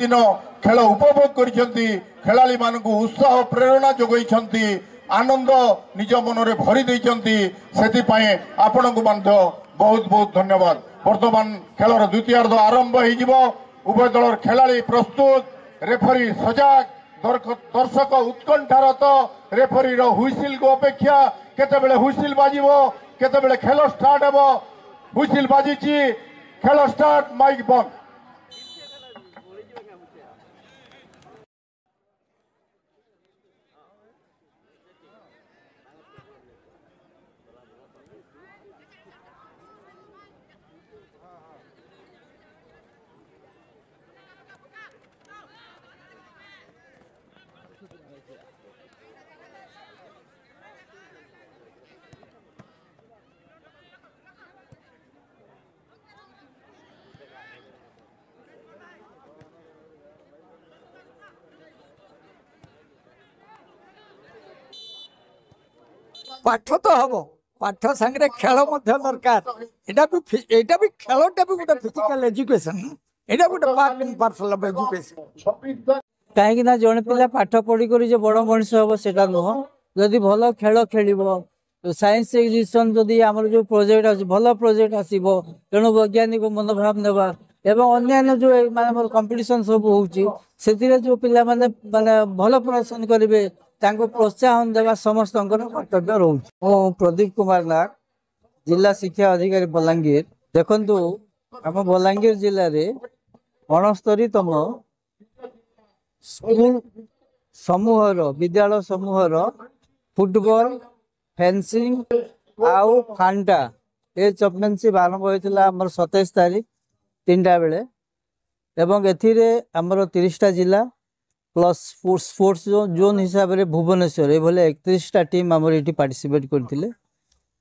दिन खेल उपभोग करिसेंती खेलाड़ी मानक उत्साह प्रेरणा जोगैछंती आनंद निज मन में भरी देइछंती सेति आपण को बहुत बहुत धन्यवाद। वर्तमान खेलर द्वितीयार्ध आरंभ हो उभय दल खेलाड़ी प्रस्तुत रेफरी सजाग दर्शक उत्कंठारत रेफरी हुइसिल को अपेक्षा केतेबेले हुइसिल बाजिबो केतेबेले खेल स्टार्ट हेबो हुइसिल बाजिची खेल स्टार्ट माइक बंद। पाठ तो हम पाठ सांगे खेल दरकार यहाँ भी खेलटा भी गोटे फिजिकल एजुकेशन यहाँ गोटे part and parcel of education कहीं जड़े पिला पाठ पढ़ी कर बड़ मनीष हम से नुह जदि भल खेल खेल साइंस एग्जिबिशन जदि आम जो प्रोजेक्ट अच्छे भल प्रोजेक्ट आसो तेणु वैज्ञानिक मनोभाव नेवा एवं अन्य जो माने कंपटीशन सब होती जो पिला माने भल प्रदर्शन करेंगे प्रोत्साहन देवा समस्त कर्तव्य रोच। प्रदीप कुमार नाग जिला शिक्षा अधिकारी बलांगीर। देखु आम बलांगीर जिले में 69तम स्कूल समूहर विद्यालय समूहर फुटबॉल फेंसिंग आउ फांटा ये चैंपियनशिप आरंभ होता आम 27 तारीख 3टा बेले एवं एथिरे आमर 30टा जिला प्लस स्पोर्ट्स जोन हिसाब से भुवनेश्वर ये 31टा टीम आमर ये पार्टिसिपेट करते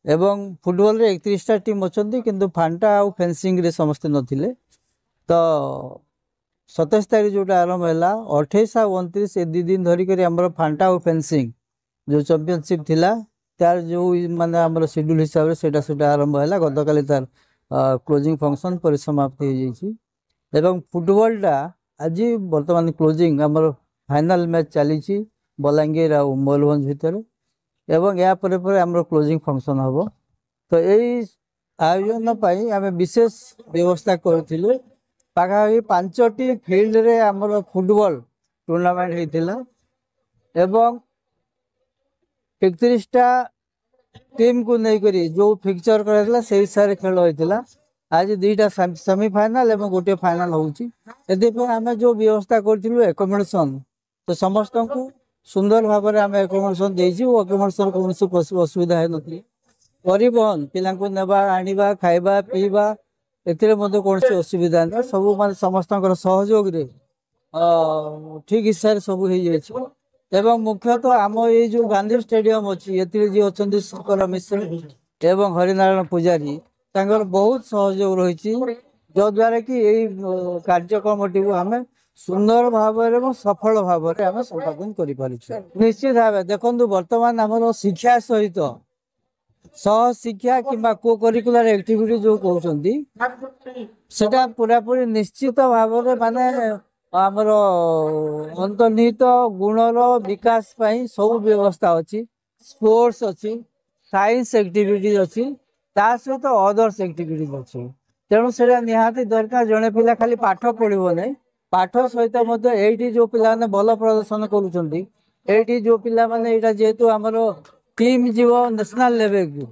एवं फुटबॉल रे 31टा टीम अच्छा किंतु फांटा आउ फेंसिंग रे समस्ते नथिले तो 27 तारीख जोटा आरंभ है 28 और 29 ये 2 दिन धरिक आमर फांटा और फेंसिंग जो चैंपियनशिप थिला तार जो माने आमर शेड्यूल हिसाब से सेटा आरंभ है गतकाली तार क्लोजिंग फंक्शन परिसमाप्ति हो जाइए एवं फुटबॉलटा आज बर्तमान क्लोजिंग आमर फाइनल मैच चली बलांगीर आ मयूरभंज भितर एवं या पर आमर क्लोजिंग फंक्शन हम तो यही आयोजन पाई आम विशेष व्यवस्था करूँ पाखापाखि 5टी फील्ड रे आमर फुटबॉल टूर्नामेंट होता एवं 31टा टीम को लेकर जो फिक्चर कराइला से हिसाब से खेल होता आज 2टा सेमीफाइनाल एवं गोटे फाइनाल होमें जो व्यवस्था करूँ एकोमोडेशन तो समस्त को सुंदर भाव में आम एकोमोडेशन देचु एकोमोडेशन कौन असुविधा है नी परिवहन पिला नेबा आनिबा खाइबा पीवा एथिरे कौन असुविधा ना सब मान समस्त सहयोग रे ठीक हिसाब से सब हो जाए एवं मुख्यतः आम ये जो गांधी स्टेडियम अच्छी ये जी अच्छा शंकर मिश्र एवं हरिनारायण पूजारी तांकर बहुत सहयोग रही जो द्वारा कि यही कार्यक्रम टी आम सुंदर भाव में सफल भाव में आम संपादन कर निश्चित भाव देखो बर्तमान आम शिक्षा सहित सह शिक्षा किंबा को करिकुलर एक्टिविटी जो कहते सेटा पूरापूरी निश्चित भाव में माने आमर अंतर्निहित गुणर विकास पाई सब व्यवस्था अच्छी स्पोर्ट्स अच्छी साइंस एक्टिविटी अच्छी ता सहित अदर्स एक्टिविटी अच्छी तेणु से निहाती दरकार जड़े पिला खाली पाठ पढ़ो नहीं पाठ सहित ये जो पिला भल प्रदर्शन करुँच जो पिला माने जेहेतु आमर टीम जीव नेशनल लेवल को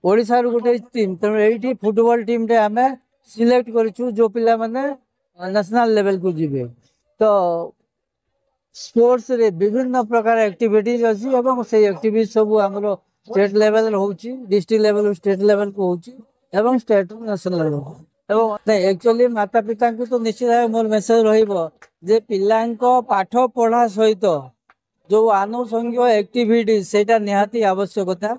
ओडिशा रू गोटे टीम तेणु ये फुटबॉल टीम रे आम सिलेक्ट करूँ जो पिला माने नेशनल लेवल को जीवे तो स्पोर्ट्स रे विभिन्न प्रकार एक्टिविटीज अच्छी एवं से एक्टिविटी सब आमर स्टेट लेवल होची डिस्ट्रिक्ट लेवल स्टेट लेवल को होची एवं स्टेट नेशनल एवं एक्चुअली माता पिता को तो निश्चित भाव मोर मेसेज रहिबो जे पिलांको पाठ पढ़ा सहित जो आनुषंगिक एक्टिविटी सेटा निहाती आवश्यकता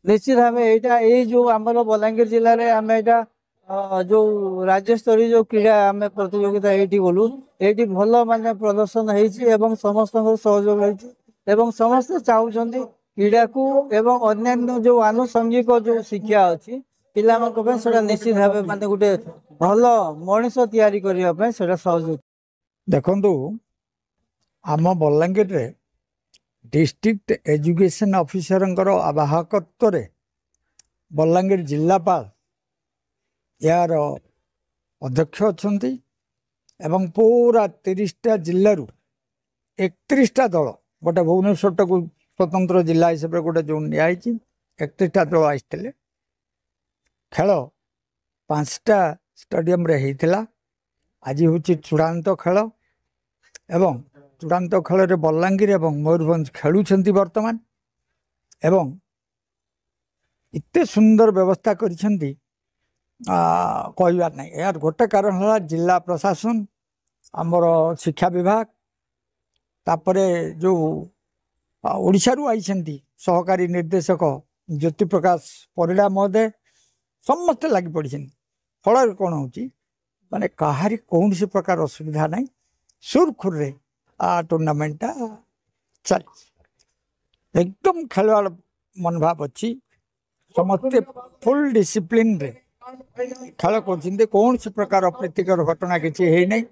निश्चित भाव ये जो आमर बलांगीर जिले में आम यहाँ जो राज्य स्तरीय जो क्रीड़ा आम प्रतियोगिता ये गलु ये भल माने प्रदर्शन होती समस्त सहयोग रही समस्ते चाहते क्रीड़ा को एवं अन्य जो आनुषंगिक जो शिक्षा अच्छी पिला निश्चित भाव माने गोटे भल मनीष तैयारी करने सहयोग ଦେଖନ୍ତୁ ଆମ ବଲାଙ୍ଗୀରରେ डिस्ट्रिक्ट एजुकेशन ऑफिसर आवाहकत्व बलांगीर जिलापाल यार अध्यक्ष अच्छा एवं पूरा 30टा जिलू 31टा दल गोटे भुवनेश्वर को स्वतंत्र जिला हिसाब से गोटे जो नियाई 31टा दल आसते खेल 5टा स्टेडियम रे होता आज हूँ चूड़ांत खेल एवं चूड़ांत खेल में बलांगीर एवं मयूरभंज खेलुंट बर्तमान एवं इतने सुंदर व्यवस्था करिसेंती कहबार नहीं यार गोटे कारण है जिला प्रशासन आमर शिक्षा विभाग तापरे जो ओडिशारू आइसेंती सहकारी निर्देशक ज्योति प्रकाश परिड़ा महोदय समस्ते लगी पड़ी फल कौन हो माने कहारी कौन सी प्रकार असुविधा नहीं सुरखुर रे टूर्नामेंटा चल एकदम खेलवाड़ मनोभाव अच्छी समस्ते फुल डिसिप्लिन रे खेल कर कौन सी प्रकार अप्रीतिकर घटना किसी है नहीं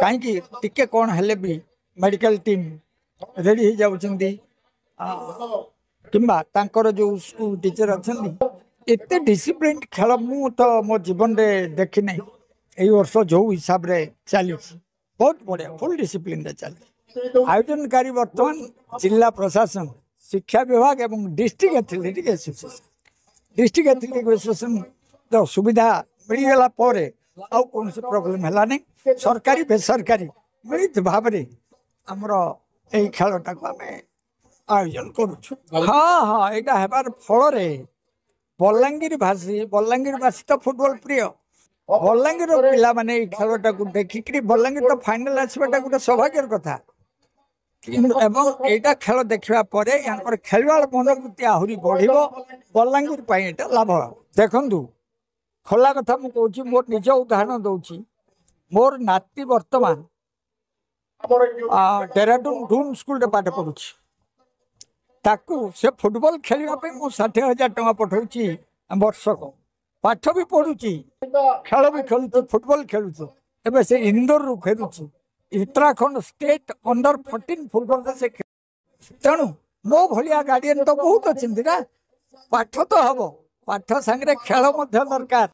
कहीं टिके कौन हेले भी मेडिकल टीम रेडी हो जाउछंदी किंबा तांकर जो स्कूल टीचर अच्छा एत डिसिप्लिन खेल मु तो मो जीवन रे देखी नहीं यही वर्ष जो हिसाब रे चली बहुत बढ़िया फुल डिसिप्लिन रे चली आयोजनकारी वर्तमान जिला प्रशासन शिक्षा विभाग एवं डिस्ट्रिक्ट एथलेटिक एसोसिएशन जो सुविधा मिलगला आउ कौन से प्रोब्लेम है नहीं सरकारी बेसरकारी मिलित भाव में आमर यही खेलटा को आम आयोजन करुछु हाँ हाँ यहाँ हेबार फल बलांगीरवासी तो फुटबॉल प्रिय बलांगीर पिला माने खेलटा को देखिक बलांगीर तो फाइनाल आसवाटा गोटे सौभाग्यर कथा एवं एटा खेल देखा खेलवाड़ मनोवृत्ति आहरी बढ़ बलांगीर लाभ देखु खोला कथा मुझे मोर निज उदाहरण दूची मोर नाती वर्तमान डेराडून डून स्कूल पाठ पढ़ुची ताकू से फुटबॉल खेलने मुझे 60,000 टଙ୍କା पठाऊँगी वर्षक पाठ भी पढ़ुची खेल भी खेलुची फुटबॉल खेलुची एवं से इंदोर रु फेरुची उत्तराखंड स्टेट अंडर 14 फुटबॉल से तेणु मो भलिया गार्डियन तो बहुत अच्छी ना पाठ तो हम पाठ सांगे खेल दरकार।